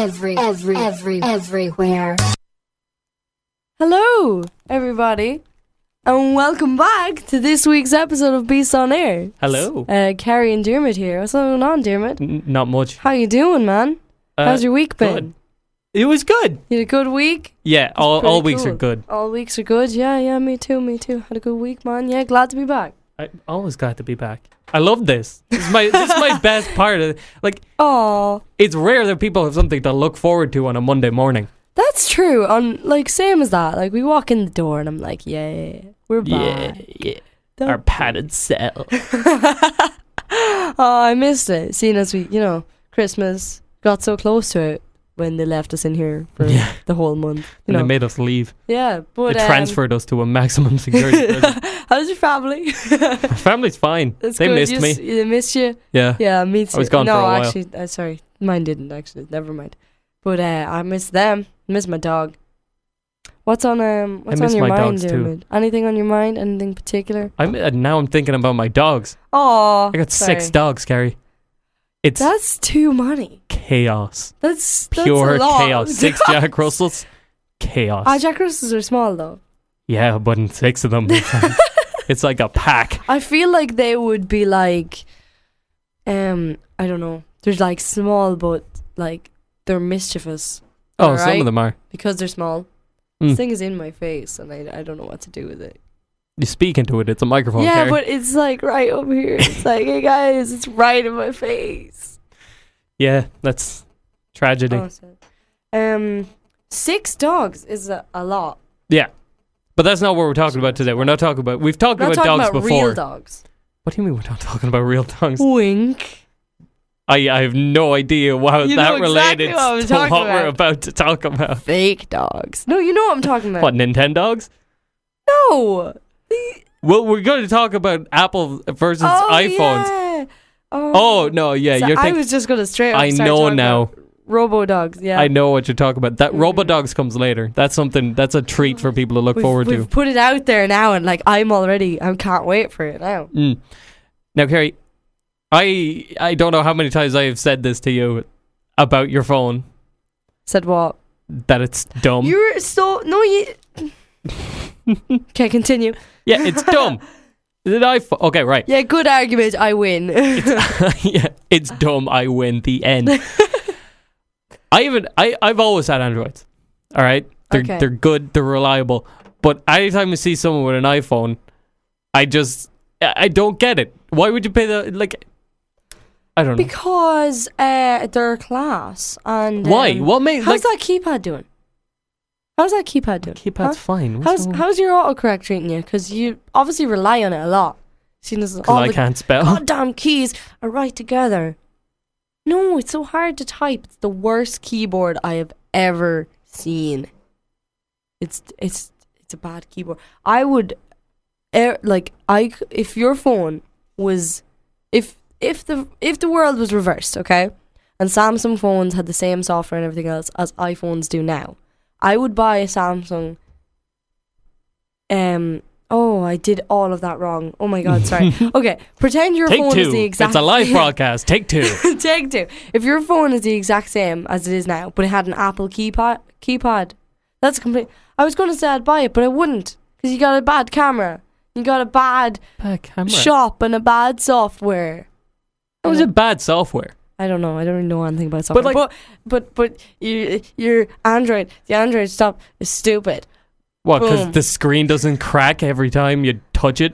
everywhere. Hello, everybody, and welcome back to this week's episode of Beast on Air. Hello. Carrie and Dermot here. What's going on, Dermot? Not much. How you doing, man? How's your week been? Good. It was good. You had a good week? Yeah, all weeks are good. All weeks are good. Yeah, me too. Had a good week, man. Yeah, glad to be back. I'm always glad to be back. I love this. This is my best part of it. Like, it's rare that people have something to look forward to on a Monday morning. That's true. Same as that. Like, we walk in the door and I'm like, yeah, we're back. Yeah. Our padded cell. I missed it. Seeing as we, Christmas got so close to it when they left us in here for the whole month. And they made us leave. Yeah, but they transferred us to a maximum security prison. How's your family? My family's fine. They good. missed me. They missed you? Yeah. Yeah, me too. I was gone for a while. No, actually, sorry. Mine didn't, actually. Never mind. But I miss them. I miss my dog. What's on your mind, Dermot? Anything on your mind? Anything particular? Now I'm thinking about my dogs. Oh, I got 6 dogs, Carrie. That's too many. Chaos. That's pure a lot. Chaos. 6 Jack Russells. Chaos. Jack Russells are small though. Yeah, but 6 of them. It's like a pack. I feel like they would be like, I don't know. They're like small, but like they're mischievous. Oh, some of them are. Because they're small. This thing is in my face, and I don't know what to do with it. You speak into it. It's a microphone. Yeah, Carrie. but it's like right over here. It's like, hey guys, it's right in my face. Yeah, that's tragedy. Oh, 6 dogs is a lot. Yeah, but that's not what we're talking about today. We're not talking about. We've talked about dogs before. Real dogs. What do you mean we're not talking about real dogs? Wink. I have no idea how that related to what we're about to talk about. Fake dogs. No, you know what I'm talking about. What, Nintendogs? No. Well, we're going to talk about Apple versus iPhones. Yeah. Oh, no, yeah. So I was just going to straight up start talking about Robo-dogs, yeah. I know what you're talking about. That Robo-Dogs comes later. That's a treat for people to look forward to. We've put it out there now, and like I can't wait for it now. Now, Carrie, I don't know how many times I have said this to you about your phone. Said what? That it's dumb. You're so... No, you... Okay, continue. Yeah, it's dumb. Okay, right. Yeah, good argument. I win. It's dumb. I win. The end. I've always had Androids. All right, they're good. They're reliable. But anytime I see someone with an iPhone, I don't get it. Why would you pay I don't know. Because they're class. And why? What made? How's that keypad doing? Keypad's fine. How's your autocorrect treating you? Because you obviously rely on it a lot. Because I can't spell. Goddamn keys are right together. No, it's so hard to type. It's the worst keyboard I have ever seen. It's a bad keyboard. I would, if your phone was, if the world was reversed, okay, and Samsung phones had the same software and everything else as iPhones do now, I would buy a Samsung. I did all of that wrong. Oh my god, sorry. Okay, pretend your phone is the exact... It's a live broadcast. Take 2. Take 2. If your phone is the exact same as it is now, but it had an Apple keypad, that's complete. I was going to say I'd buy it, but I wouldn't, because you got a bad camera. You got a bad camera. Shop and a bad software. How was it bad software? I don't know. I don't really know anything about software. But your Android, the Android stuff is stupid. What, because the screen doesn't crack every time you touch it?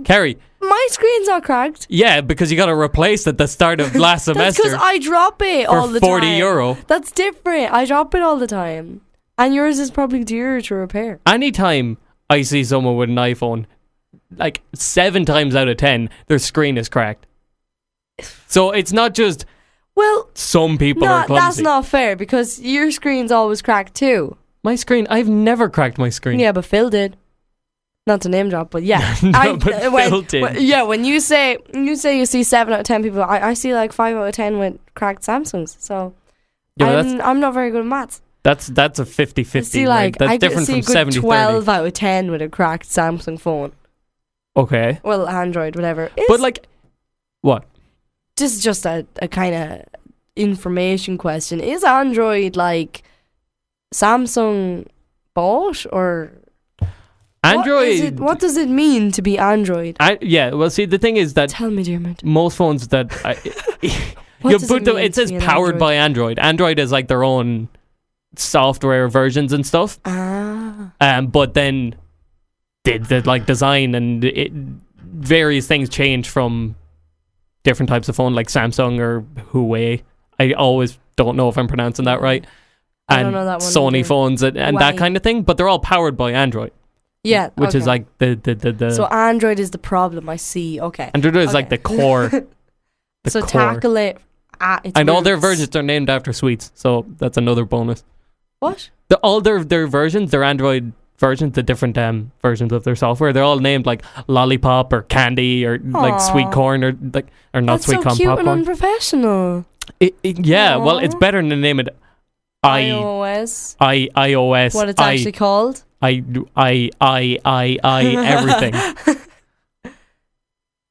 Carrie. My screen's not cracked. Yeah, because you got to replace it at the start of last semester. That's because I drop it all the time. For €40. That's different. I drop it all the time. And yours is probably dearer to repair. Anytime I see someone with an iPhone, 7 times out of 10, their screen is cracked. So it's not just... Well... Some people are clumsy. That's not fair, because your screen's always cracked too. My screen? I've never cracked my screen. Yeah, but Phil did. Not to name drop, but yeah. Phil did. When you say you see 7 out of 10 people, I see 5 out of 10 with cracked Samsungs. So I'm not very good at maths. That's a 50-50. See, that's different from 70-30. 12 out of 10 with a cracked Samsung phone. Okay. Well, Android, whatever. But what? Just a kind of information question. Is Android like Samsung bought, or Android? What does it mean to be Android? Well, see, the thing is that Tell me, Dermot. most phones that What does it mean it says to be an powered Android? by Android. Android is like their own software versions and stuff. But then the like design and various things change from different types of phone, like Samsung or Huawei. I always don't know if I'm pronouncing that right. I And don't know that one Sony either. phones and that kind of thing, but they're all powered by Android. Yeah, which is like the So Android is the problem. I see. Okay. Android is like the core. So core. tackle it at its And all their roots. versions are named after sweets, so that's another bonus. What? All their versions, their Android versions, the different versions of their software, they're all named like Lollipop or Candy or like Sweet Aw. Corn or not That's Sweet so Corn cute and Popcorn. unprofessional. Well, it's Aw. better than name it iOS. iOS. What it's actually called? Everything.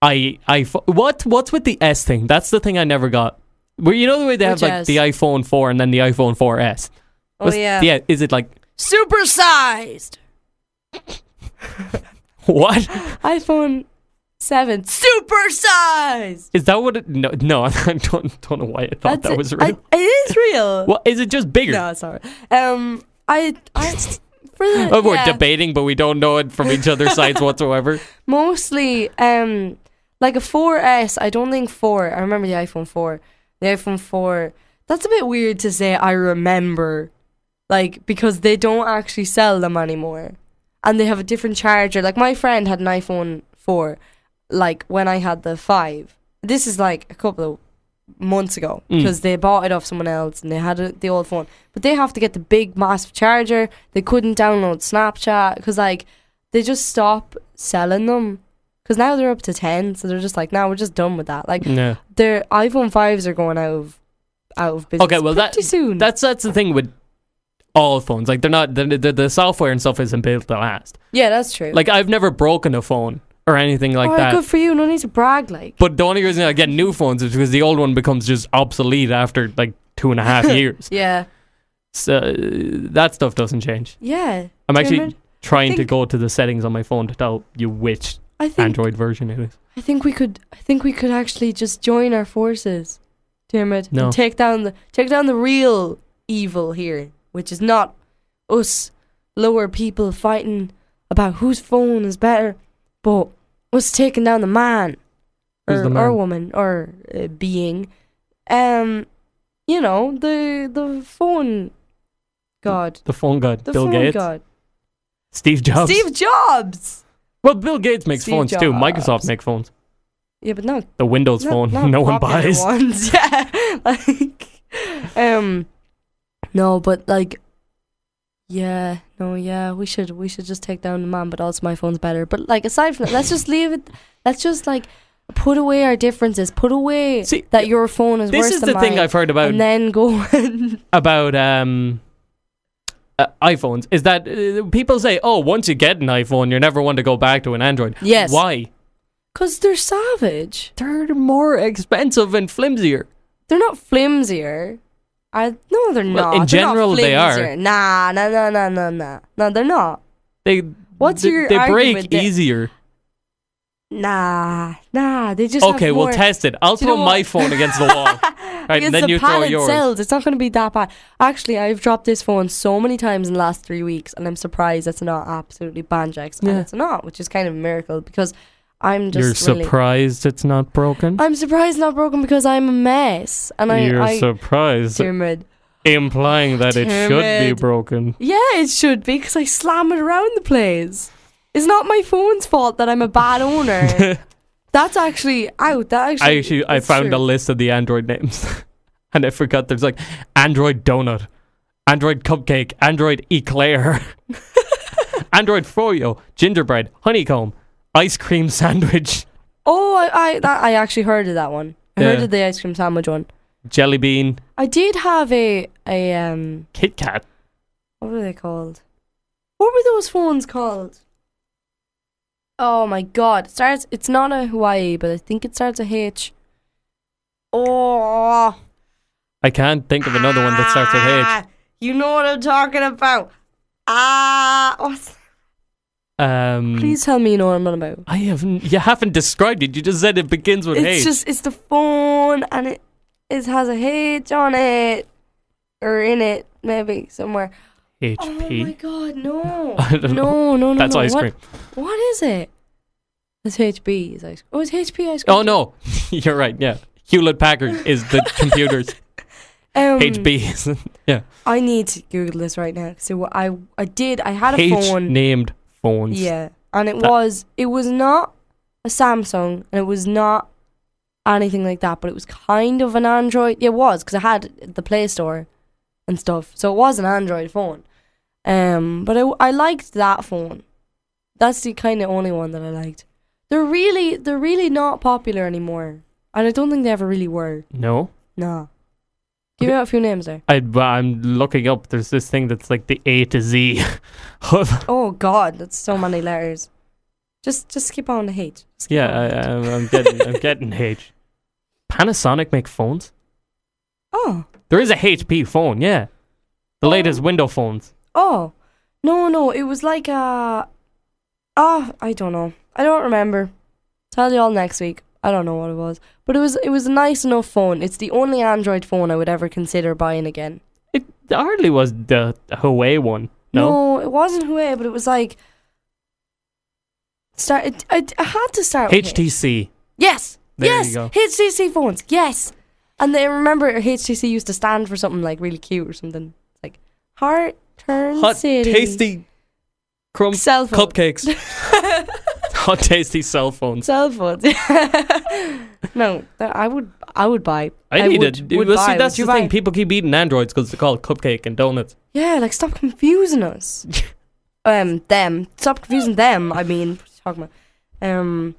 What's with the S thing? That's the thing I never got. Where you know the way they have Which like S? the iPhone 4 and then the iPhone 4S. Oh yeah. Yeah, is it like Supersized. what? iPhone 7 supersized. Is that what it no, I don't know why I thought that was real. It is real. What is it just bigger? No, sorry. I for the, Oh, we're yeah, debating, but we don't know it from each other's sides whatsoever. mostly like a 4S. I don't think 4. I remember the iPhone 4. The iPhone 4. That's a bit weird to say. I remember, like, because they don't actually sell them anymore, and they have a different charger. Like my friend had an iPhone 4, like when I had the 5. This is like a couple of months ago because they bought it off someone else and they had the old phone, but they have to get the big massive charger. They couldn't download Snapchat because like they just stopped selling them because now they're up to 10, so they're just like, now we're just done with that. Like Yeah. their iPhone 5s are going out of business. Okay, well pretty soon. that's the thing with all phones. Like they're not the software and stuff isn't built to last. yeah, that's true. Like I've never broken a phone or anything like Alright, that. good for you. No need to brag. Like, But the only reason I get new phones is because the old one becomes just obsolete after like 2.5 years. yeah, So that stuff doesn't change. yeah. I'm actually Dermot, trying to think- go to the settings on my phone to tell you which I think Android version it is. I think we could actually just join our forces, Dermot, No. and take down the real evil here, which is not us lower people fighting about whose phone is better, but us taking down the man Who's or the man? woman or being, the phone god, The phone god, the Bill phone Gates, god, Steve Jobs. Steve Jobs. Well, Bill Gates makes Steve phones too. Jobs. Microsoft makes phones. Yeah, but no. The Windows phone, Not no one popular buys. ones. Yeah, like, no, but like, yeah, no, yeah, we should just take down the man, but also my phone's better. But like, aside from that, let's just leave it. Let's just like put away our differences. Put away See, that your phone is This worse is than the thing mine, I've heard about and then go and iPhones is that people say, oh, once you get an iPhone, you're never one to go back to an Android. yes, Why? because they're savage. They're more expensive and flimsier. They're not flimsier. No, they're Well, not. in They're general, not they are. flimsier. Nah. No, they're not. They What's your they argument break there? easier. Nah, they just have Okay, more, we'll test it. I'll Do you throw know my what? phone against the wall. Right, against and then the you throw pallet yours. cells. It's not going to be that bad. Actually, I've dropped this phone so many times in the last 3 weeks, and I'm surprised it's not absolutely banjax. And Yeah. it's not, which is kind of a miracle because I'm You're just really... surprised it's not broken? I'm surprised it's not broken because I'm a mess. And You're I surprised, Dermot. implying that it should be Dermot. broken. Yeah, it should be because I slam it around the place. It's not my phone's fault that I'm a bad owner. That's actually out. I found a list of the Android names, and I forgot there's like Android Donut, Android Cupcake, Android Eclair, Android Froyo, Gingerbread, Honeycomb, Ice Cream Sandwich, Oh, I actually heard of that one. I heard Yeah. of the ice cream sandwich one. Jelly Bean, I did have a Kit Kat. what were they called? What were those phones called? Oh my god. It's not a Hawaii, but I think it starts with H. Oh, I can't think of another one that starts with H. You know what I'm talking about. What's... Please tell me you know what I'm on about. You haven't described it. You just said it begins with H. It's the phone, and it has a H on it, or in it, maybe somewhere. HP. Oh my god, no. I don't know. No. That's ice cream. What is it? It's HB. It's ice. Oh, it's HP ice cream. Oh no, you're right. Yeah, Hewlett Packard is the computers. HB. Yeah. I need to Google this right now. So what I had a phone named phones. Yeah, and it was not a Samsung, and it was not anything like that, but it was kind of an Android. It was, because I had the Play Store and stuff, so it was an Android phone. But I liked that phone. That's the kind of only one that I liked. They're really not popular anymore, and I don't think they ever really were. No. Nah. Give me out a few names there. I'm looking up. There's this thing that's like the A to Z. Oh God, that's so many letters. Just skip on the H. I'm getting H. Panasonic make phones? Oh. There is a HP phone, yeah. The latest window phones. Oh. No, it was like I don't know. I don't remember. Tell you all next week. I don't know what it was. But it was a nice enough phone. It's the only Android phone I would ever consider buying again. It hardly was the Huawei one. No, it wasn't Huawei, but it was like I had to start with HTC. Yes. There you go. HTC phones. Yes. And I remember HTC used to stand for something like really cute or something. It's like Heart Turn Hot, City. tasty cell phone. cupcakes. Hot tasty cell phones. Cell phones. No, I would buy. I need it. Would Well, buy. see, that's Would the you thing. buy? People keep eating Androids because they're called cupcake and donuts. Yeah, like stop confusing us. Them. Stop confusing them. I mean, what are you talking about?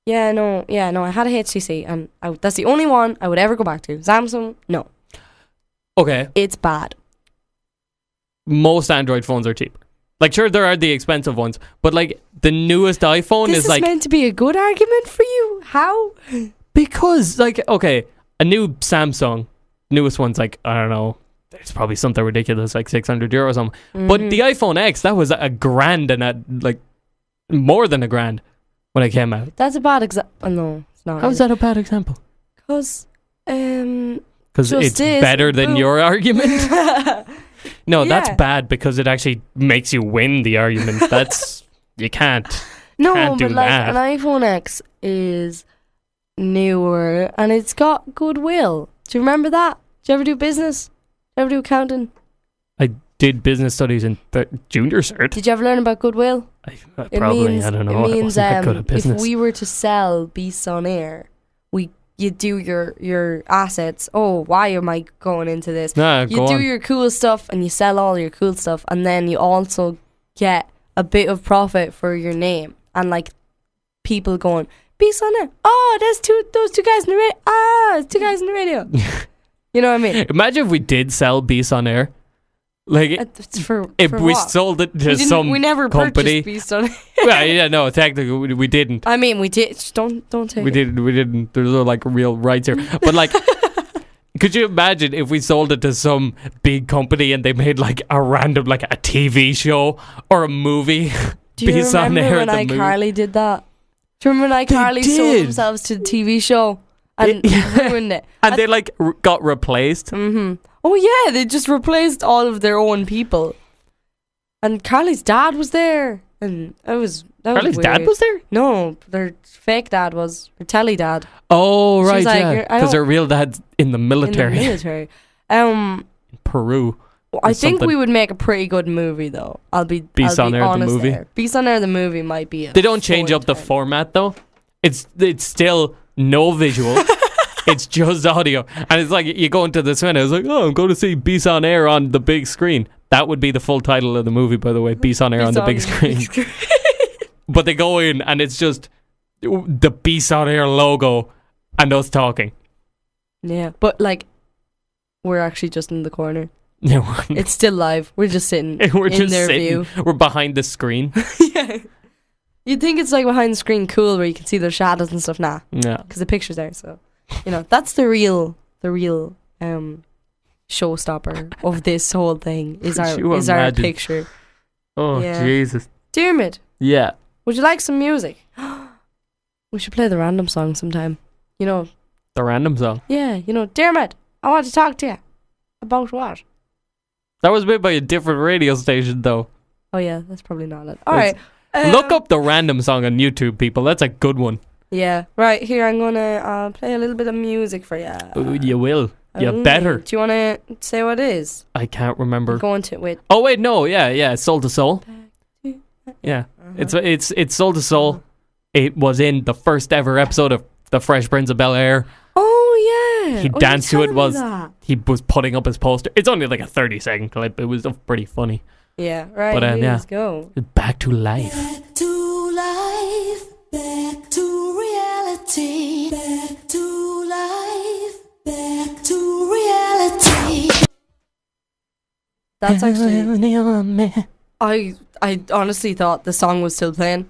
Yeah, no. I had a HTC, and that's the only one I would ever go back to. Samsung, no. Okay. It's bad. Most Android phones are cheaper. Like, sure, there are the expensive ones, but like the newest iPhone This is like meant to be a good argument for you. How? because like okay, a new Samsung, newest one's like I don't know. It's probably something ridiculous like €600 or something. Mm-hmm. But the iPhone X, that was $1,000 and like more than $1,000 when it came out. That's a bad example. No, it's not. How's that a bad example? Because it's better than your argument. No, that's bad because it actually makes you win the argument. That's you can't. No, can't do but like that. an iPhone X is newer and it's got goodwill. Do you remember that? Did you ever do business? Did you ever do accounting? I did business studies in junior cert. Did you ever learn about goodwill? I don't know. It means I wasn't that good at business. if we were to sell Beasts on Air, you do your assets. Oh, why am I going into this? You do your cool stuff and you sell all your cool stuff, and then you also get a bit of profit for your name, and like people going Beasts on Air. Oh, there's those two guys in the radio. It's two guys in the radio. You know what I mean? Imagine if we did sell Beasts on Air. Like if we sold it to some we never company. Purchased Beast on Air. Well, yeah, no, technically we didn't. I mean, we did. Just don't take it. We didn't. There's no like real rights here. But like, could you imagine if we sold it to some big company and they made like a random like a TV show or a movie? Do you remember when iCarly did that? Do you remember when iCarly sold themselves to the TV show and ruined it? And they like got replaced. Mm-hmm. Oh yeah, they just replaced all of their own people. And Carly's dad was there, and Carly's dad was there? No, their fake dad was her telly dad. Oh right, like, because their real dad's in the military. In Peru. I think we would make a pretty good movie, though. I'll be Beasts on Air the movie. Beasts on Air the movie might be. They don't change up the format though. It's still no visual. It's just audio, and it's like you go into the cinema. It's like, oh, I'm going to see Beasts on Air on the big screen. That would be the full title of the movie, by the way. Beasts on Air on the big screen. But they go in, and it's just the Beasts on Air logo and us talking. Yeah, but like we're actually just in the corner. Yeah, it's still live. We're just sitting. We're in just their sitting. view. We're behind the screen. Yeah. You'd think it's like behind the screen cool where you can see their shadows and stuff. Nah. Yeah. Because the picture's there, so you know that's the real showstopper of this whole thing is Could you our imagine? picture. Oh, Yeah. Jesus. Dermot, Yeah. would you like some music? We should play the random song sometime. You know, The random song. yeah, you know, Dermot, I want to talk to you. About what? That was made by a different radio station, though. Oh yeah, that's probably not it. All right. Look up the random song on YouTube, people. That's a good one. Yeah, right, here I'm gonna play a little bit of music for you. Ooh, you will. You better. Do you want to say what it is? I can't remember. Go into it with. Oh, wait, no. Yeah. Soul to Soul. Yeah. Uh-huh. It's Soul to Soul. It was in the first ever episode of The Fresh Prince of Bel-Air. Oh yeah. He you danced to it. told me that. He was putting up his poster. It's only like a 30-second clip. It was pretty funny. Yeah, right. But, yeah. Let's go. Back to life. Back to life, back to reality, back to life, back to reality. That's actually. I honestly thought the song was still playing.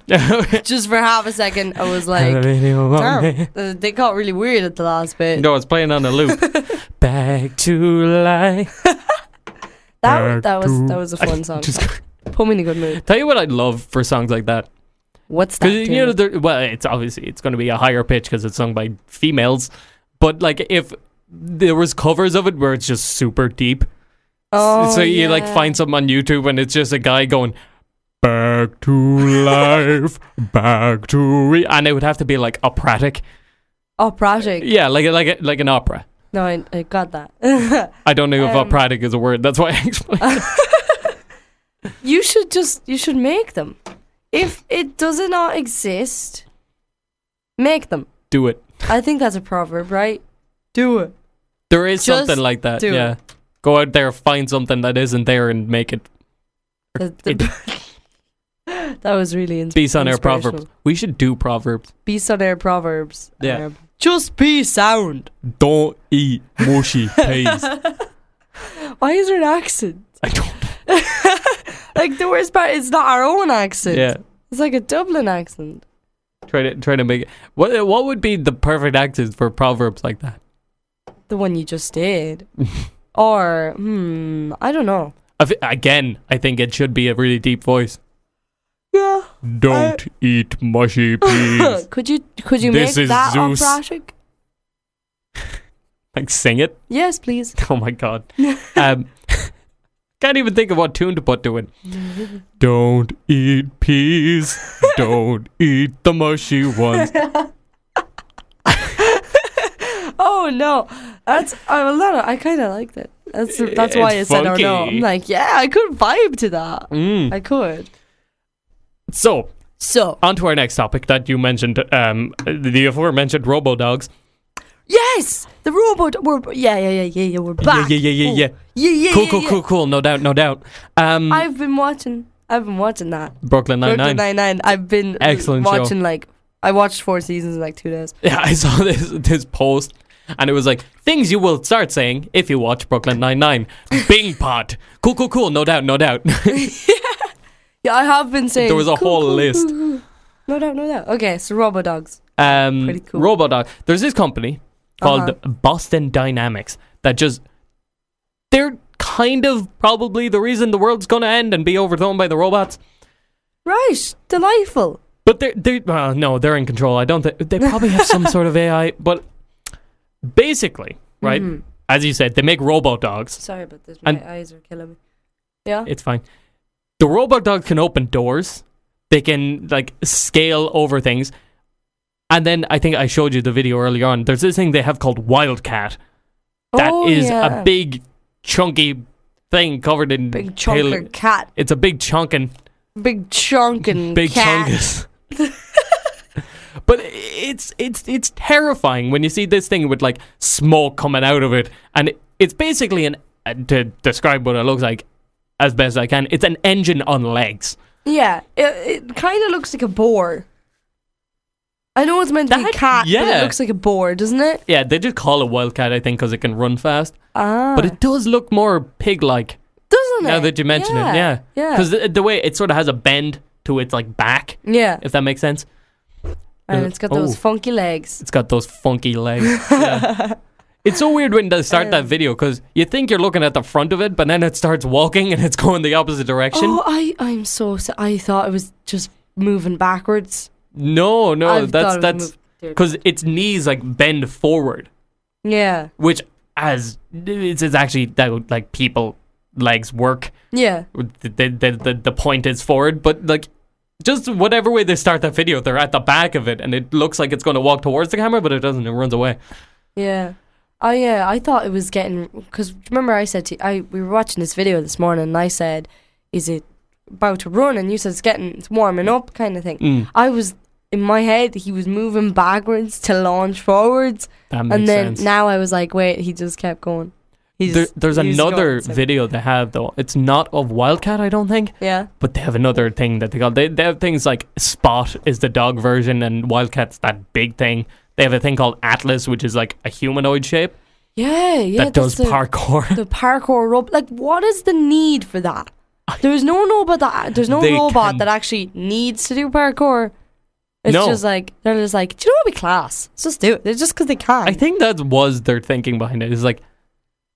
Just for half a second, I was like, damn, they got really weird at the last bit. No, it's playing on a loop. Back to life. That was a fun song. Put me in a good mood. Tell you what I'd love for songs like that. What's that? Because you know, well, it's obviously it's going to be a higher pitch because it's sung by females. But like, if there was covers of it where it's just super deep, so you like find something on YouTube and it's just a guy going back to life, back to and it would have to be like operatic. Operatic. Yeah, like an opera. No, I got that. I don't know if operatic is a word. That's why I explained it. You should make them. If it does not exist, make them. Do it. I think that's a proverb, right? Do it. There is Just something like that. do Yeah. it. Go out there, find something that isn't there, and make it. That was really inspirational. Peace on air proverbs. We should do proverbs. Peace on air proverbs. Yeah. Just be sound. Don't eat mushy peas. Why is there an accent? I don't. Like the worst part, it's not our own accent. Yeah. It's like a Dublin accent. Try to make it. What would be the perfect accent for proverbs like that? The one you just did. Or, I don't know. Again, I think it should be a really deep voice. Yeah. Don't eat mushy peas. Could you This make is that Zeus. operatic? Like sing it? Yes, please. Oh my god. Can't even think of what tune to put to it. Don't eat peas. Don't eat the mushy ones. Oh no, I kind of like that. That's why I It's said oh no. funky. I'm like, yeah, I could vibe to that. I could. So So on to our next topic that you mentioned, the aforementioned robo-dogs. yes, the robot. We're We're back. Yeah. Cool. No doubt. I've been watching that. Brooklyn Brooklyn Nine-Nine. Nine-Nine. I've been Excellent show. watching I watched 4 seasons in like 2 days. Yeah, I saw this post, and it was like, things you will start saying if you watch Brooklyn Nine-Nine. Bing pot. Cool. No doubt. Yeah, I have been saying. There was a whole list. No doubt. Okay, so Robodogs. Pretty cool. Robodog. There's this company called Boston Dynamics that they're kind of probably the reason the world's gonna end and be overthrown by the robots. Right, delightful. But they're in control. I don't think they probably have some sort of AI. But basically, right, as you said, they make robo-dogs. Sorry about this. My eyes are killing me. Yeah. It's fine. The robot-dog can open doors. They can scale over things. And then I think I showed you the video earlier on. There's this thing they have called Wildcat. That is a big, chunky thing covered in big chunker cat. It's a big chunkin' Big chunkin' big cat. chunkus. But it's terrifying when you see this thing with smoke coming out of it, and it's basically to describe what it looks like as best I can, it's an engine on legs. Yeah, it kind of looks like a boar. I know it's meant to be a cat, but it looks like a boar, doesn't it? Yeah, they just call it Wildcat, I think, because it can run fast. But it does look more pig-like. Doesn't it? Now that you mention it, yeah. Yeah. Because the way it sort of has a bend to its back, if that makes sense. And it's got those funky legs. It's got those funky legs. Yeah. It's so weird when they start that video because you think you're looking at the front of it, but then it starts walking and it's going the opposite direction. Oh, I'm so I thought it was just moving backwards. No, that's Dude. because its knees like bend forward, Yeah. which as it's actually that like people legs work. Yeah. The point is forward, but like just whatever way they start that video, they're at the back of it, and it looks like it's going to walk towards the camera, but it doesn't. It runs away. Yeah. I thought it was getting, because remember I said we were watching this video this morning and I said, is it about to run? And you said it's warming up kind of thing. I was, in my head, he was moving backwards to launch forwards. That makes and then sense. Now I was like, wait, he just kept going. There's another video they have though. It's not of Wildcat, I don't think. Yeah. But they have another thing that they call. They have things like Spot is the dog version, and Wildcat's that big thing. They have a thing called Atlas, which is like a humanoid shape. Yeah. That does parkour. The parkour like, what is the need for that? There's no robot that actually needs to do parkour. It's just like, they're just like, do you know what would be class? Let's just do it. It's just because they can. I think that was their thinking behind it. It's like,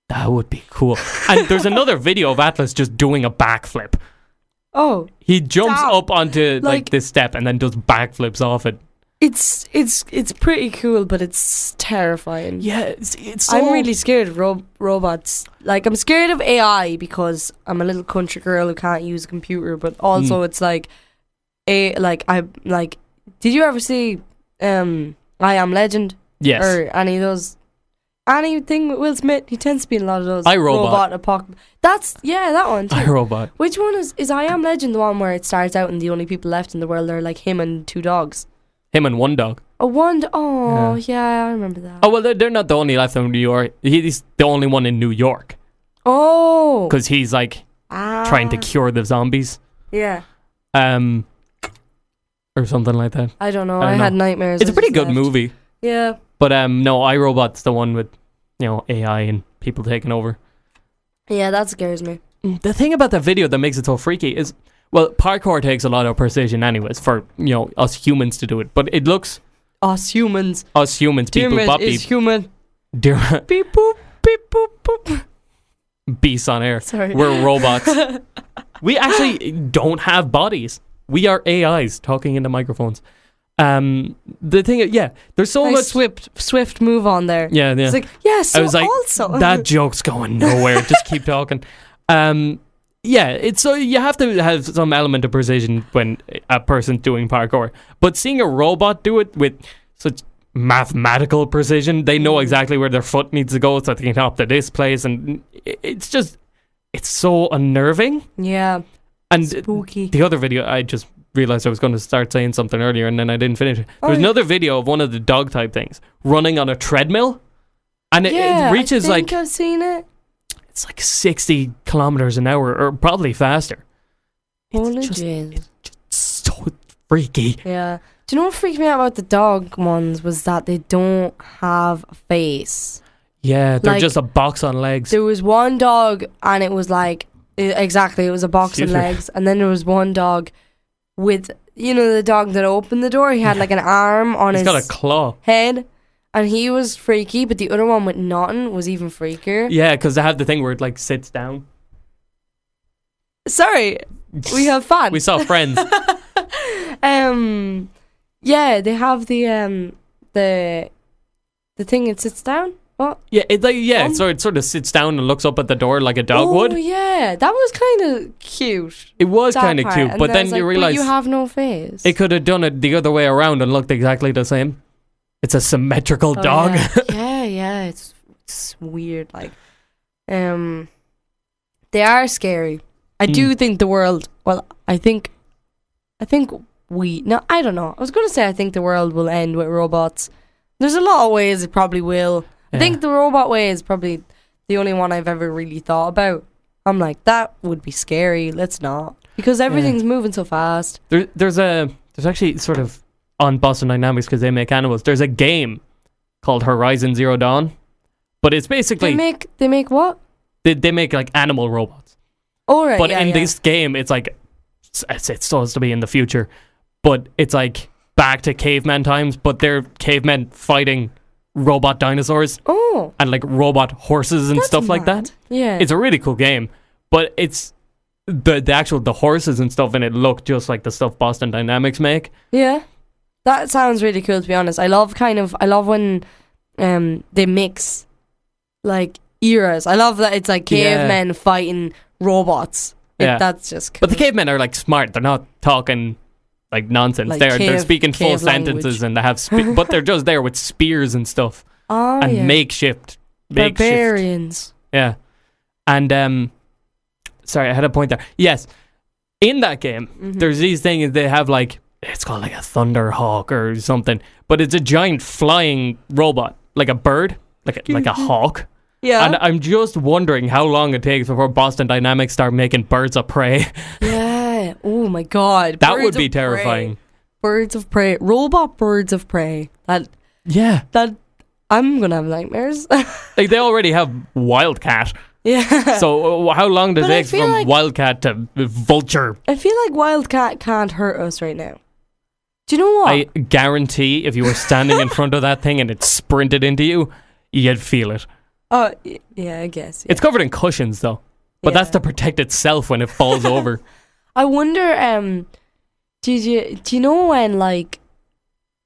that would be cool. And there's another video of Atlas just doing a backflip. Oh. He jumps up onto like this step and then does backflips off it. It's pretty cool, but it's terrifying. Yeah, it's so... I'm really scared of robots. Like, I'm scared of AI because I'm a little country girl who can't use a computer, but also it's like, did you ever see I Am Legend? Yes. Or any of those, anything with Will Smith? He tends to be in a lot of those. iRobot. Apocalypse. That one too. iRobot. Which one is I Am Legend the one where it starts out and the only people left in the world are like him and two dogs? Him and one dog. Oh, yeah, I remember that. Oh, well, they're not the only left in New York. He's the only one in New York. Oh. Because he's like trying to cure the zombies. Yeah. Or something like that. I don't know. I had nightmares. It's a pretty good movie. Yeah. But no, iRobot's the one with, AI and people taking over. Yeah, that scares me. The thing about that video that makes it so freaky is, well, parkour takes a lot of precision anyways for, us humans to do it. But it looks... Us humans. Beep boop bop beep. Is human. Beep boop, beep boop boop. Beasts on air. Sorry. We're robots. We actually don't have bodies. We are AIs talking into microphones. The thing is, there's so much... Swift move on there. Yeah. It's like, so I was like, also... that joke's going nowhere. Just keep talking. It's so you have to have some element of precision when a person's doing parkour. But seeing a robot do it with such mathematical precision, they know exactly where their foot needs to go so they can hop to this place, and it's so unnerving. Yeah. And spooky. The other video, I just realized I was going to start saying something earlier and then I didn't finish it. There's another video of one of the dog type things running on a treadmill, and it reaches I think I've seen it. It's like 60 kilometers an hour, or probably faster. It's just so freaky. Yeah. Do you know what freaked me out about the dog ones was that they don't have a face. Yeah, they're just a box on legs. There was one dog and it was like, exactly, it was a box on legs. And then there was one dog with, the dog that opened the door. He had like an arm on his... He's got a claw. Head. And he was freaky, but the other one with nothing was even freakier. Yeah, because they have the thing where it like sits down. Sorry, we have fun. We saw Friends. Yeah, they have the thing it sits down. What? Yeah, it sort of sits down and looks up at the door like a dog would. Oh yeah, that was kind of cute. It was kind of cute, but then you realize you have no face. It could have done it the other way around and looked exactly the same. It's a symmetrical dog. Yeah, it's weird. Like, they are scary. I do think the world. Well, I think we. No, I don't know. I was gonna say I think the world will end with robots. There's a lot of ways it probably will. Yeah. I think the robot way is probably the only one I've ever really thought about. I'm like, that would be scary. Let's not, because everything's moving so fast. There's actually sort of on Boston Dynamics, because they make animals. There's a game called Horizon Zero Dawn, but it's basically they make what? They make like animal robots. Oh right. But in this game, it's like it's supposed to be in the future, but it's like back to caveman times. But they're cavemen fighting robot dinosaurs Oh, and like robot horses and that's stuff like mad. that. Yeah. It's a really cool game, but it's the horses and stuff in it look just like the stuff Boston Dynamics make. Yeah. That sounds really cool, to be honest. I love when they mix like eras. I love that it's like cavemen fighting robots. That's just cool. But the cavemen are like smart. They're not talking like nonsense. Like they're speaking full cave sentences language. and they have but they're just there with spears and stuff Oh, and yeah. makeshift. Barbarians. Yeah. And sorry, I had a point there. Yes. In that game, there's these things they have like it's called like a Thunderhawk or something, but it's a giant flying robot, like a bird, like a hawk. Yeah. And I'm just wondering how long it takes before Boston Dynamics start making birds of prey. Yeah. Oh my god. That Birds would be of prey. terrifying. Birds of prey. Robot birds of prey. That I'm gonna have nightmares. Like they already have Wildcat. Yeah. So how long does it But I take feel from like- Wildcat to Vulture? I feel like Wildcat can't hurt us right now. Do you know what? I guarantee if you were standing in front of that thing and it sprinted into you, you'd feel it. Oh, yeah, I guess. Yeah. It's covered in cushions though. But that's to protect itself when it falls over. I wonder, do you know when, like,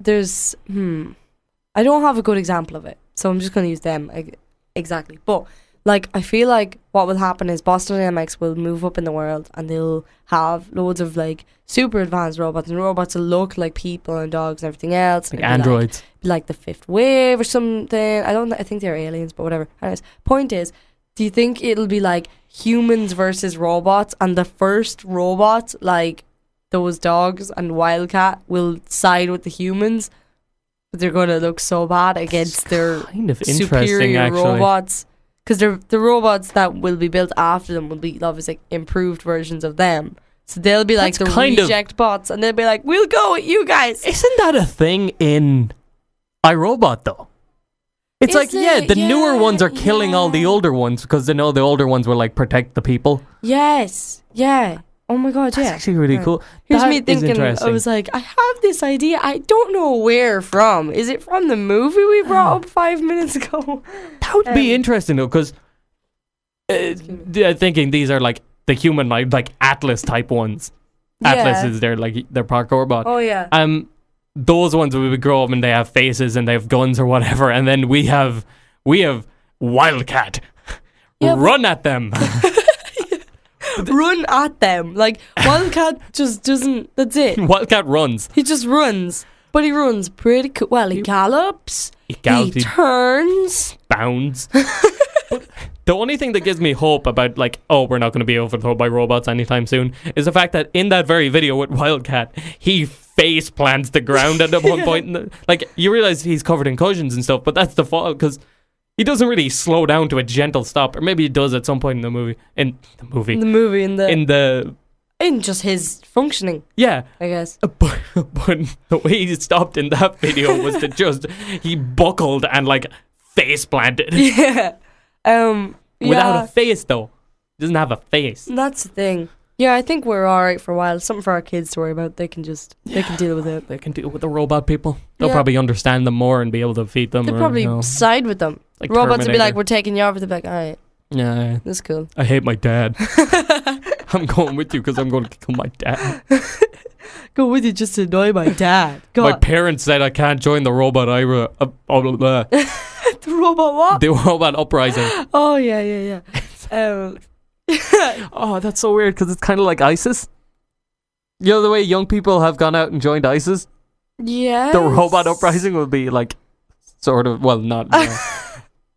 there's, I don't have a good example of it, so I'm just going to use them exactly. But, like, I feel like what will happen is Boston Dynamics will move up in the world and they'll have loads of, like, super advanced robots, and robots will look like people and dogs and everything else. Like and it'll be androids. like the fifth wave or something. I think they're aliens, but whatever. Anyways, point is, do you think it'll be like humans versus robots, and the first robot, like those dogs and Wildcat, will side with the humans, but they're gonna look so bad against their kind of interesting, superior actually. robots, because the robots that will be built after them will be obviously improved versions of them. So they'll be like That's the kind of- reject bots, and they'll be like, "We'll go with you guys." Isn't that a thing in iRobot though? It's Is like, it? the newer ones are Yeah, killing all the yeah. older ones because they know the older ones will like protect the people. Yes. Yeah. Oh my god. That's Yeah. actually really Right. cool. Here's That me is thinking. I interesting. was like, I have this idea. I don't know where from. Is it from the movie we brought up 5 minutes ago? That would be interesting though, because thinking these are like the human like Atlas type ones. Atlas Yeah. is their parkour bot. Oh yeah. Those ones we would grow up and they have faces and they have guns or whatever, and then we have Wildcat. Yeah, Run at them. Run at them. Like Wildcat just doesn't. That's it. Wildcat runs. He just runs, but he runs pretty cool. Well, he gallops. He gallops. He He turns. bounds. But the only thing that gives me hope about like, oh, we're not going to be overthrown by robots anytime soon is the fact that in that very video with Wildcat, he face plants the ground at one point. Like, you realize he's covered in cushions and stuff, but that's the fault because he doesn't really slow down to a gentle stop, or maybe he does at some point in the movie. In Just his functioning, yeah. I guess. But the way he stopped in that video was to he buckled and like face planted. Yeah. Without a face though. He doesn't have a face. That's the thing. Yeah, I think we're alright for a while. Something for our kids to worry about. They can deal with it. They can deal with the robot people. They'll Yeah. probably understand them more and be able to feed them. They'll or, probably you know, side with them. like Robots will be like, Terminator. we're taking you over. They'll be like, alright, Yeah, that's cool. I hate my dad. I'm going with you because I'm going to kill my dad. Go with you just to annoy my dad. My God. parents said I can't join the robot The robot what? the robot uprising. Oh, yeah. Oh, that's so weird because it's kind of like ISIS. You know the way young people have gone out and joined ISIS? Yeah. The robot uprising will be like sort of, well, not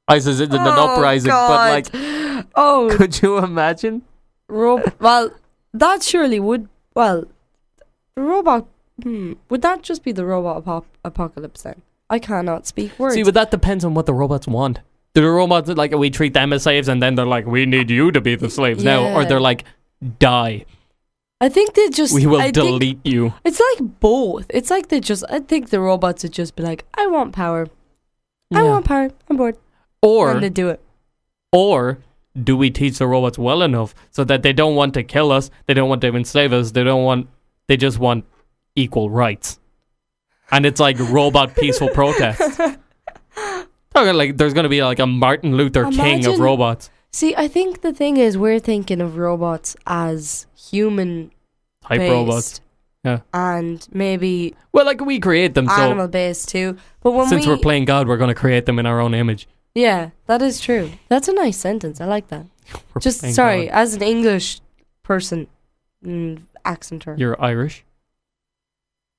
ISIS isn't an uprising, but like, could you imagine? Well, that surely would. Well, the robot. Would that just be the robot apocalypse then? I cannot speak words. See, but that depends on what the robots want. Do the robots like we treat them as slaves and then they're like, we need you to be the slaves now, or Yeah. they're like, die, I think they just. we will I think delete you. it's like both. It's like they just. I think the robots would just be like, I want power. I Yeah. want power. I'm bored. And they Or do it. do we teach the robots well enough so that they don't want to kill us, they don't want to enslave us, they just want equal rights, and it's like robot peaceful protest. Okay, like there's gonna be like a Martin Luther King of robots. See, I think the thing is we're thinking of robots as human Type based, robots. Yeah. and maybe Well, like we create them, animal so based too. But when since we're playing God, we're gonna create them in our own image. yeah, that is true. That's a nice sentence. I like that. We're Just playing sorry, God. as an English person, accenter. You're Irish.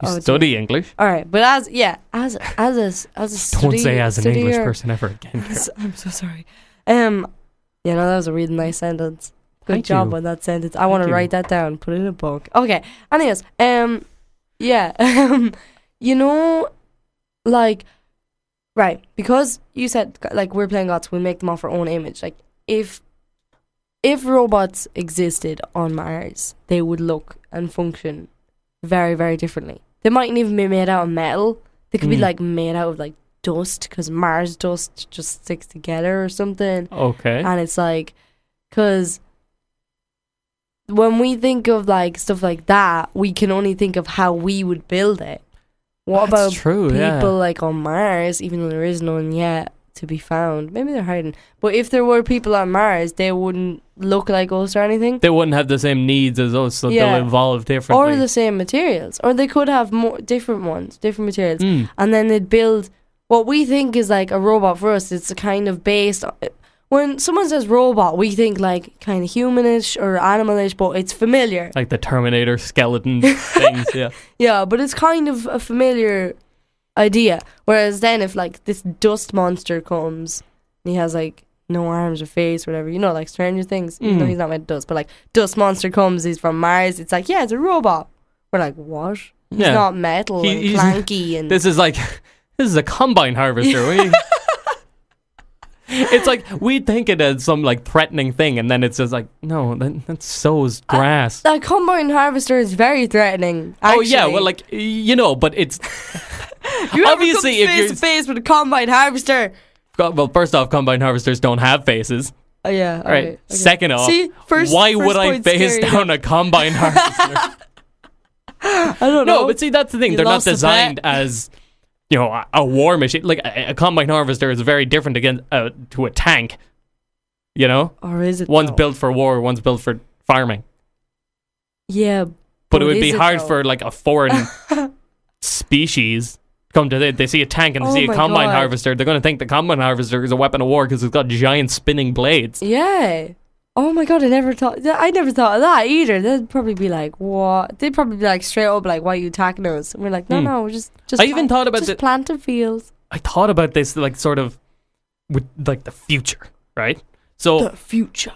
You Oh, study English. All right, but as a Don't say as an English studier- person ever again. I'm so sorry. Yeah, no, that was a really nice sentence. Good Thank job you. on that sentence. I want to you. write that down, put it in a book. Okay. Anyways, yeah, you know, like, right, because you said like we're playing gods, we make them off our own image. Like, if robots existed on Mars, they would look and function very, very differently. They mightn't even be made out of metal. They could be like made out of like dust, because Mars dust just sticks together or something. Okay. And it's like, because when we think of like stuff like that, we can only think of how we would build it. What That's about true, people yeah. like on Mars, even though there is none yet to be found? Maybe they're hiding. But if there were people on Mars, they wouldn't look like us or anything. They wouldn't have the same needs as us, so Yeah. they'll evolve differently. Or the same materials. Or they could have more different ones, different materials. Mm. And then they'd build what we think is like a robot for us. It's kind of based on, when someone says robot, we think like kind of humanish or animalish, but it's familiar. Like the Terminator skeleton things, yeah. Yeah, but it's kind of a familiar idea. Whereas then if like this dust monster comes and he has like no arms or face or whatever, you know, like Stranger Things. Even though he's not made of dust, but like dust monster comes, he's from Mars. It's like, yeah, it's a robot. We're like, what? He's Yeah. not metal and He's- clanky and This is a combine harvester. It's like we think it as some like threatening thing, and then it's just like, no, that sows grass. that combine harvester is very threatening. Oh yeah, actually. well, like but it's you obviously if face you're to face with a combine harvester. well, first off, combine harvesters don't have faces. Oh yeah, All right. okay. Second off, See, why would I point face scary down a combine harvester? I don't know. No, but see, that's the thing. You They're not lost a designed bet. as, a war machine. Like a combine harvester is very different against to a tank. You know, or is it? one's though? built for war, one's built for farming. Yeah, But it would be is hard though? for like a foreign species come to they see a tank and they Oh see a my combine God. harvester. They're going to think the combine harvester is a weapon of war because it's got giant spinning blades. Yeah. Oh my god, I never thought of that either. They'd probably be like, what? They'd probably be like straight up like, why are you attacking us? And we're like, no, we're just I even thought about just planting fields. I thought about this like sort of with like the future, right? So The future.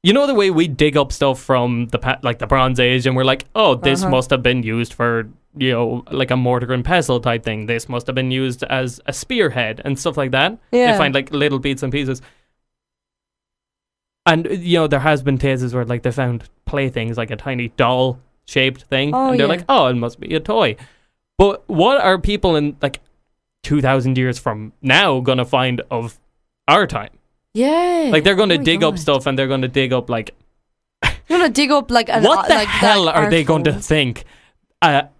you know the way we dig up stuff from the Bronze Age, and we're like, oh, this Uh-huh. must have been used for like a mortar and pestle type thing. This must have been used as a spearhead and stuff like that. Yeah. They find like little bits and pieces. And there has been cases where like they found playthings like a tiny doll shaped thing, Oh, and they're yeah. like, oh, it must be a toy. But what are people in like 2,000 years from now gonna find of our time? Yeah. Like they're gonna Oh my dig up God. stuff, and they're gonna dig up like You're gonna dig up like an what the like, hell like are art they going to forms. think? What's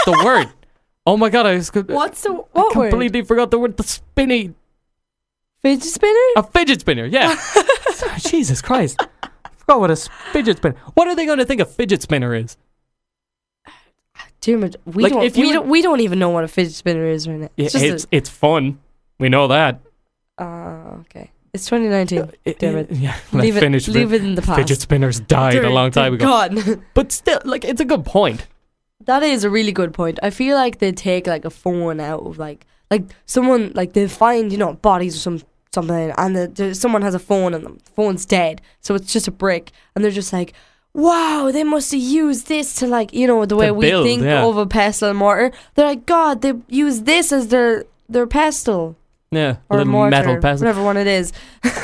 the word? Oh my god, What's the I what word? completely forgot the word. The spinny, Fidget spinner? a fidget spinner. Yeah. Jesus Christ, I forgot what a fidget spinner. What are they going to think a fidget spinner is? Dear me, we Like, don't. if you We were- don't. We don't even know what a fidget spinner is right now. Yeah, It's just it's fun. We know that. okay. It's 2019. Damn it. Yeah, Leave it. Leave it in the past. Fidget spinners died a long time ago. Gone. But still, like, it's a good point. That is a really good point. I feel like they take like a phone out of like someone like they find bodies or something and someone has a phone and the phone's dead, so it's just a brick, and they're just like, wow, they must have used this to like the way we build, think yeah. of a pestle and mortar. They're like, God, they use this as their pestle Yeah, a or little mortar, metal pestle. whatever one it is.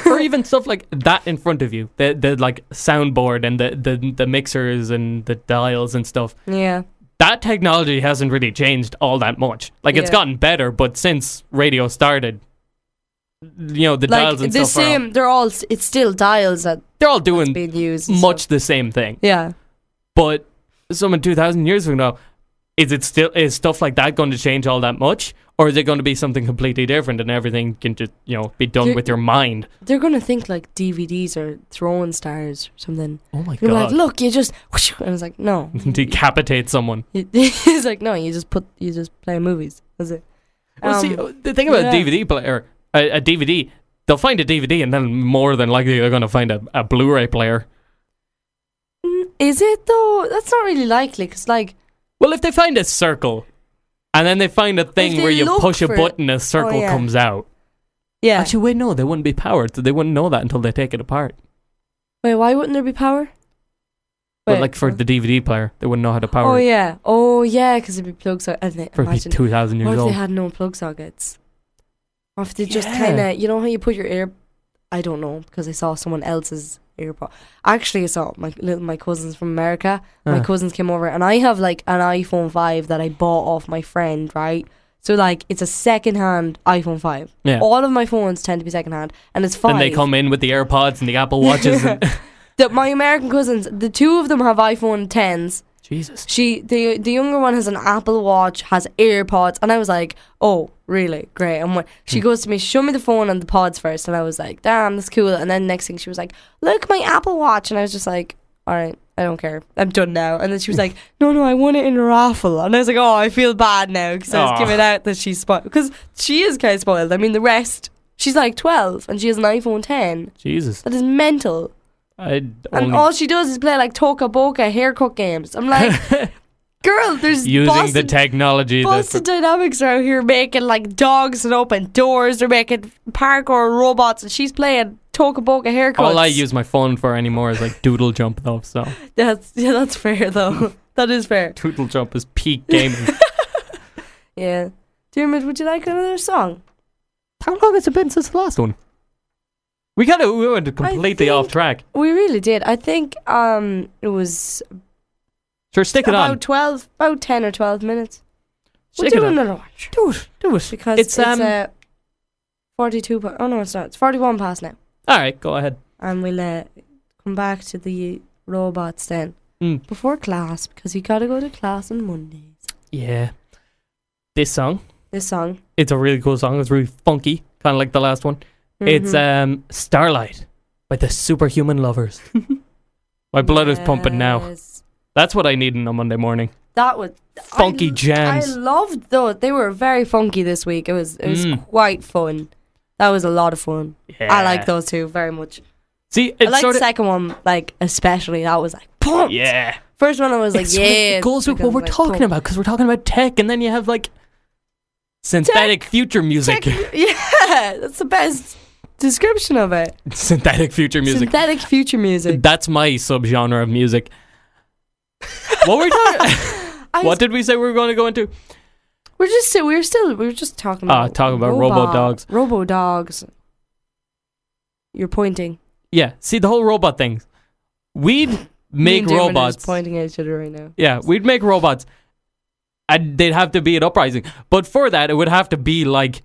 Or even stuff like that in front of you. The like soundboard and the mixers and the dials and stuff. Yeah. That technology hasn't really changed all that much. Like, it's Yeah. gotten better, but since radio started, the Like dials and the stuff same, it's still dials that's they're all doing being used. and much stuff. the same thing. Yeah. But some in 2,000 years from now, is stuff like that going to change all that much, or is it going to be something completely different and everything can just be done with your mind? They're going to think like DVDs are throwing stars or something. Oh my You're god! like, look, you just, whoosh, and it's like, no, Decapitate someone. He's like, no, you just play movies. That's it. Well, see, the thing about a DVD player, a DVD, they'll find a DVD and then more than likely they're going to find a Blu-ray player. Is it though? That's not really likely, because like, well, if they find a circle and then they find a thing where you push a button, a circle comes out. Yeah. Actually, wait, no, they wouldn't be powered, so they wouldn't know that until they take it apart. Wait, why wouldn't there be power? But like for the DVD player, they wouldn't know how to power it. Oh yeah, because it'd be plug sockets. For it'd be 2,000 years old. What if old. they had no plug sockets? Or if they just kind of, you know how you put your ear... I don't know, because I saw someone else's earpod. Actually, I saw my cousins from America. My cousins came over, and I have like an iPhone 5 that I bought off my friend, right? So like, it's a second-hand iPhone 5. Yeah. All of my phones tend to be second-hand, and it's fine. And they come in with the AirPods and the Apple Watches. My American cousins, the two of them have iPhone 10s. Jesus. The younger one has an Apple Watch, has AirPods, and I was like, oh, really? Great. And when she goes to me, show me the phone and the pods first, and I was like, damn, that's cool. And then next thing she was like, look, my Apple Watch, and I was just like, all right, I don't care, I'm done now. And then she was like, no, I won it in a raffle. And I was like, oh, I feel bad now because I was giving out that she's spoiled, because she is kind of spoiled. I mean, the rest, she's like 12 and she has an iPhone 10. Jesus. That is mental. And all she does is play like Toca Boca haircut games. I'm like, girl, there's using the technology. Boston Dynamics are out here making like dogs and open doors. They're making parkour robots, and she's playing Toca Boca haircuts. All I use my phone for anymore is like Doodle Jump though. So that's fair though. That is fair. Doodle Jump is peak gaming. Yeah. Dermot, would you like another song? How long has it been since the last one? We went completely off track. We really did. I think it was sure, stick it on. About 10 or 12 minutes. Stick We'll do it another one. Do it. Because it's 42. Oh no, it's not. It's 41 past now. All right, go ahead. And we'll come back to the robots then before class, because you gotta go to class on Mondays. Yeah. This song. It's a really cool song. It's really funky, kind of like the last one. It's Starlight by the Superhuman Lovers. My blood is pumping now. That's what I need on a Monday morning. That was funky jams. I loved those. They were very funky this week. It was quite fun. That was a lot of fun. Yeah. I like those two very much. See, I like the second one, like especially. That was like pumped. Yeah. First one I was like, yeah. It goes with what we're talking about, because we're talking about tech, and then you have like synthetic future music. Yeah, that's the best description of it. Synthetic future music. That's my subgenre of music. What were we talking? What did we say we were going to go into? We were just talking about robo dogs. Robo dogs. You're pointing. Yeah. See, the whole robot thing. We'd make robots. Just pointing at each other right now. Yeah, we'd make robots. And they'd have to be at Uprising. But for that, it would have to be like,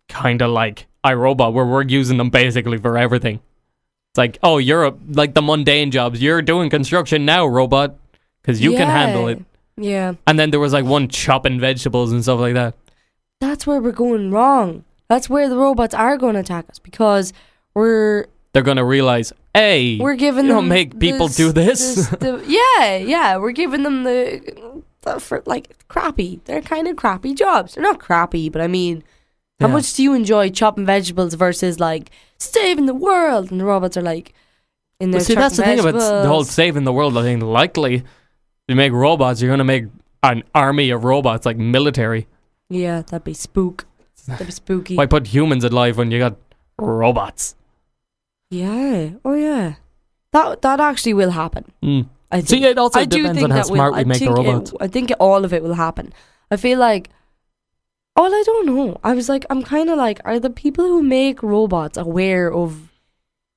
kind of like iRobot, where we're using them basically for everything. It's like, oh, you're like the mundane jobs. You're doing construction now, robot, because you can handle it. Yeah. And then there was like one chopping vegetables and stuff like that. That's where we're going wrong. That's where the robots are going to attack us, because they're going to realize, hey, we're giving them make people do this. We're giving them for like crappy. They're kind of crappy jobs. They're not crappy, but I mean, how much do you enjoy chopping vegetables versus like saving the world? And the robots are like in there. See, that's the thing about the whole saving the world. I think likely you make robots, you're going to make an army of robots, like military. Yeah, that'd be spooky. Why put humans at life when you got robots? Yeah. Oh yeah. That actually will happen. I think. See, it also depends on how smart we make the robots. I think all of it will happen. I feel like, well, I don't know. I'm kind of like, are the people who make robots aware of,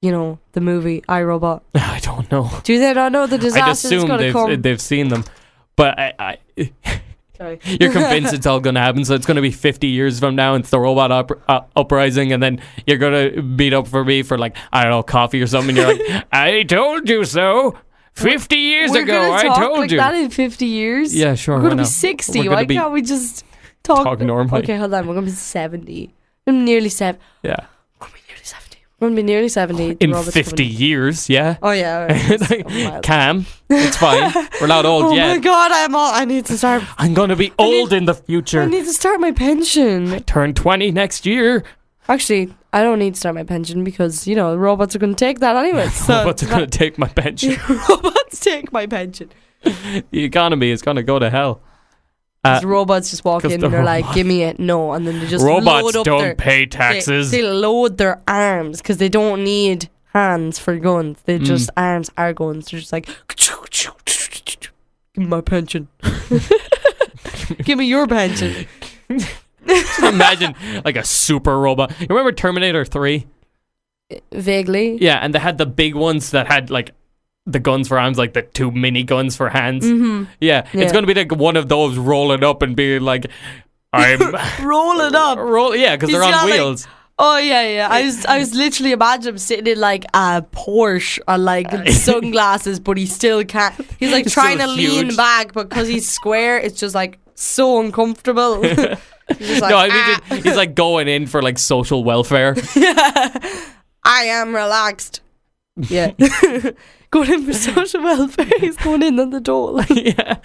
the movie iRobot? I don't know. Do they not know the disaster I'd assume they've seen them. But Sorry. You're convinced it's all going to happen, so it's going to be 50 years from now, and it's the robot uprising, and then you're going to meet up for me for, like, I don't know, coffee or something, and you're like, I told you so. 50 years We're ago, gonna I talk told like you. that in 50 years. Yeah, sure. We're why gonna be not? 60. We're gonna Why be- can't we just talk normally. Okay, hold on. We're gonna be 70. I'm nearly 7. Yeah. We're gonna be nearly 70. We're gonna be nearly 70. The In robot's 50 coming. years, yeah. Oh yeah. Alright. Calm. It's fine. We're not old Oh yet. my god, I need to start. I'm gonna be old in the I future. need to start my pension. Turn 20 next year. Actually, I don't need to start my pension because robots are gonna take that anyway. So Robots are gonna take my pension. robots take my pension. The economy is gonna go to hell. Because robots just walk 'cause in the and they're like, robot- "Give me it, no," and then they just Robots load up don't their, pay taxes. They load their arms because they don't need hands for guns. They just arms are guns. They're just like, give me my pension. Give me your pension. Just imagine like a super robot. You remember Terminator 3? Vaguely. Yeah, and they had the big ones that had like the guns for arms, like the 2 mini guns for hands. Mm-hmm. Yeah, Yeah. it's gonna be like one of those rolling up and being like, I'm Roll it up. yeah, because they're He's got, on like, wheels. Oh yeah. I was literally imagining him sitting in like a Porsche on like sunglasses, but he still can't. He's like It's trying so to lean huge. back, but because he's square, it's just like so uncomfortable. He's just like, No, I mean he's like going in for like social welfare. I am relaxed. Yeah. Going in for social welfare. He's going in on the dole. Yeah,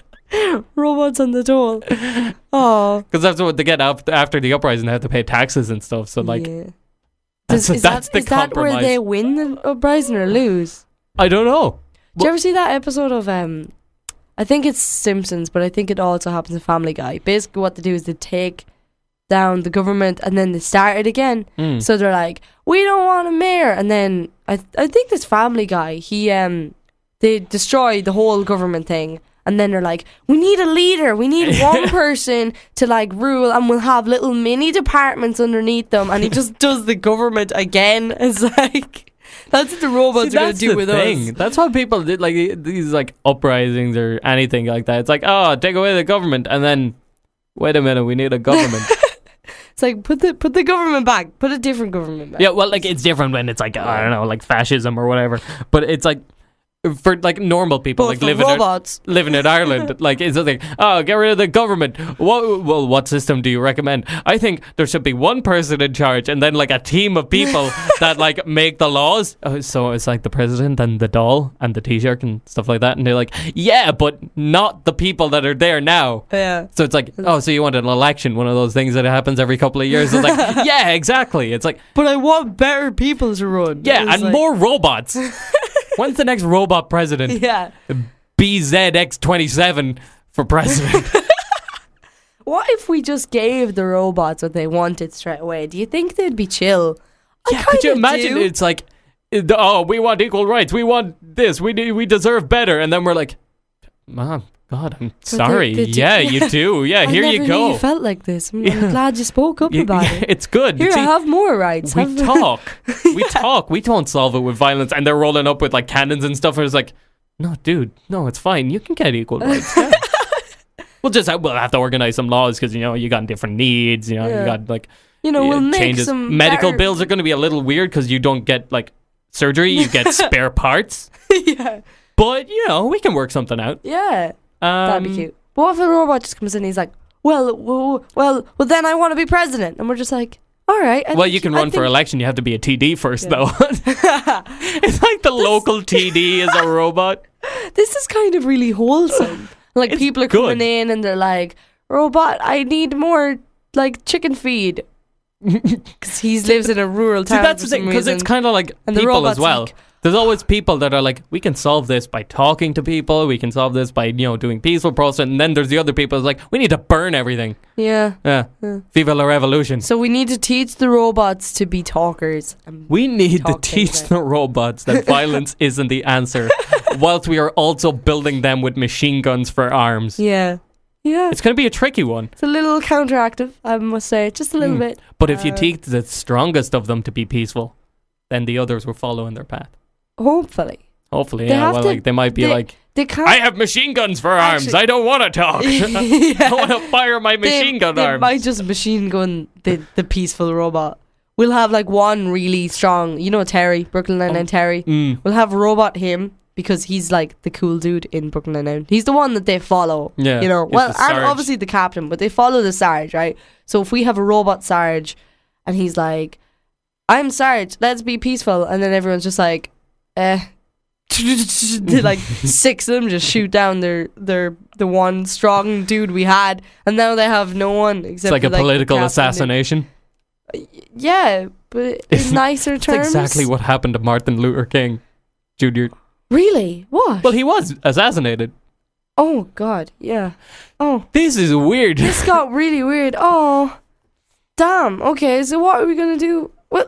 Robots on the dole. Oh. because that's what they get after the uprising. They have to pay taxes and stuff. So like, yeah. that's Is the that where compromise. they win the uprising or lose? I don't know. Did you ever see that episode of I think it's Simpsons, but I think it also happens in Family Guy. Basically what they do is they take down the government and then they start it again. So they're like, we don't want a mayor, and then I think this Family Guy, he they destroy the whole government thing, and then they're like, we need a leader, we need one person to like rule, and we'll have little mini departments underneath them, and he just does the government again. It's like, that's what the robots are going to do with us. That's what people did, like these like uprisings or anything like that. It's like, oh, take away the government, and then wait a minute, we need a government. It's like, put the government back, put a different government back. Yeah, well, like it's different when it's like, I don't know, like fascism or whatever. But it's like for like normal people, But like for living robots, in Ireland, like it's like, oh, get rid of the government. What system do you recommend? I think there should be one person in charge, and then like a team of people that like make the laws. So it's like the president and the doll and the T-shirt and stuff like that, and they're like, yeah, but not the people that are there now. yeah. So it's like, oh, so you want an election, one of those things that happens every couple of years. It's like, yeah, exactly. It's like, But I want better people to run. yeah, It's and like- more robots. When's the next robot president? Yeah. BZX27 for president. What if we just gave the robots what they wanted straight away? Do you think they'd be chill? Yeah, could you imagine? Do. It's like, oh, we want equal rights. We want this. We deserve better. And then we're like, Mom, God, I'm sorry. they do- Yeah, you do. Yeah, I here never you knew go. you felt like this. I'm glad you spoke up about Yeah, it. it's good. Here, See, have more rights. we Have- talk. We talk. We don't solve it with violence. And they're rolling up with like cannons and stuff. And it's like, no, dude, no, it's fine. You can get equal rights. Yeah. we'll have to organize some laws because you got different needs. You Yeah. got like we'll make changes. some Medical better- bills are going to be a little weird because you don't get like surgery. You get spare parts. yeah. But we can work something out. Yeah. That'd be cute. But what if a robot just comes in and he's like, well, then I want to be president. And we're just like, all right. Well, you can run for election. You have to be a TD first, though. It's like the local TD is a robot. This is kind of really wholesome. Like, It's people are good. coming in and they're like, robot, I need more, like, chicken feed. Because he lives in a rural See, town. that's for the thing, some because it's reason. kind of like And the people robot's as well. like- There's always people that are like, we can solve this by talking to people. We can solve this by, doing peaceful process. And then there's the other people that's like, we need to burn everything. Yeah. Yeah. Viva la revolution. So we need to teach the robots to be talkers. We need to talk things teach out. the robots that violence isn't the answer, whilst we are also building them with machine guns for arms. Yeah. Yeah. It's going to be a tricky one. It's a little counteractive, I must say. Just a little bit. But if you teach the strongest of them to be peaceful, then the others will follow in their path. Hopefully. Hopefully, They yeah. have Well, to- like they might be like, They can't. I have machine guns for arms. Actually- I don't want to talk. I want to fire my machine gun they arms. might just machine gun the peaceful robot. We'll have like one really strong, Terry, Brooklyn Nine-Nine Terry. We'll have robot him, because he's like the cool dude in Brooklyn Nine-Nine. He's the one that they follow. Yeah, you know. he's Well, the and Sarge. obviously the captain, but they follow the Sarge, right? So if we have a robot Sarge, and he's like, "I'm Sarge, let's be peaceful," and then everyone's just like, like 6 of them just shoot down the one strong dude we had, and now they have no one except It's like for, a the political captain. assassination. Yeah, but in nicer It's terms. exactly what happened to Martin Luther King Jr. Really? What? Well, he was assassinated. Oh God, yeah. Oh, This is weird. this got really weird. Oh, damn. Okay, so what are we gonna do? Well,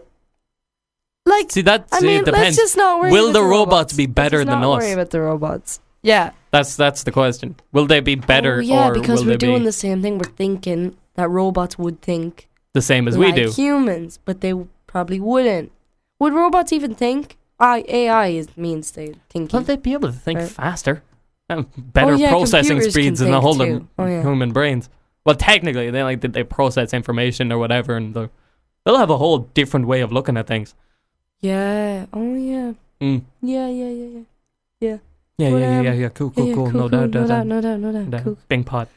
like, See, that I mean, it depends. let's just not worry. Will about the robots robots be better Let's just than not us? Worry about the robots. Yeah. That's the question. Will they be better, Oh, yeah, or because will we're they doing be the same thing. We're thinking that robots would think the same as like we do? humans, but they probably wouldn't. Would robots even think? AI means they thinking. Will they be able to think Right. faster? Better Oh, yeah, processing computers speeds can than the think whole too. Oh, yeah. human brains. Well, technically, they process information or whatever, and they'll have a whole different way of looking at things. Yeah. Oh yeah. Mm. Yeah. Yeah, But, yeah. Cool. No doubt. No doubt. Cool. Bing pot.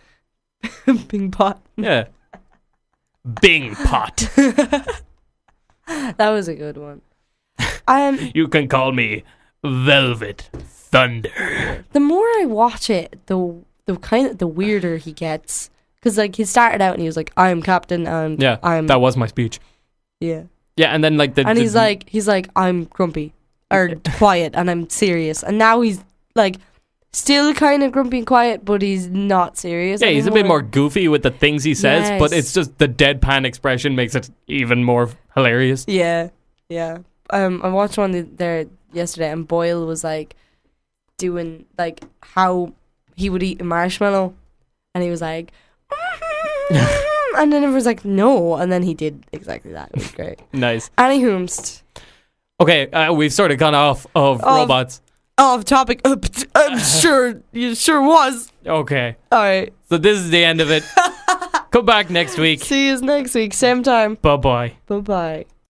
Bing pot. Yeah. Bing pot. That was a good one. You can call me Velvet Thunder. The more I watch it, the weirder he gets. Because like he started out and he was like, "I'm captain," and Yeah, I'm that was my speech. yeah. Yeah, and then like He's like, "I'm grumpy or quiet," and I'm serious. And now he's like, still kind of grumpy and quiet, but he's not serious. yeah, he's a bit more anymore. goofy with the things he says, but Yes. it's just the deadpan expression makes it even more hilarious. Yeah. I watched one there yesterday, and Boyle was like doing like how he would eat a marshmallow, and he was like, and then everyone's like, no, and then he did exactly that. It was great. Nice. Annie Hoomst. Okay, we've sort of gone off of robots. Off topic. I'm sure you sure was. Okay, All right. so this is the end of it. Come back next week. See you next week, same time. Bye-bye. Bye bye.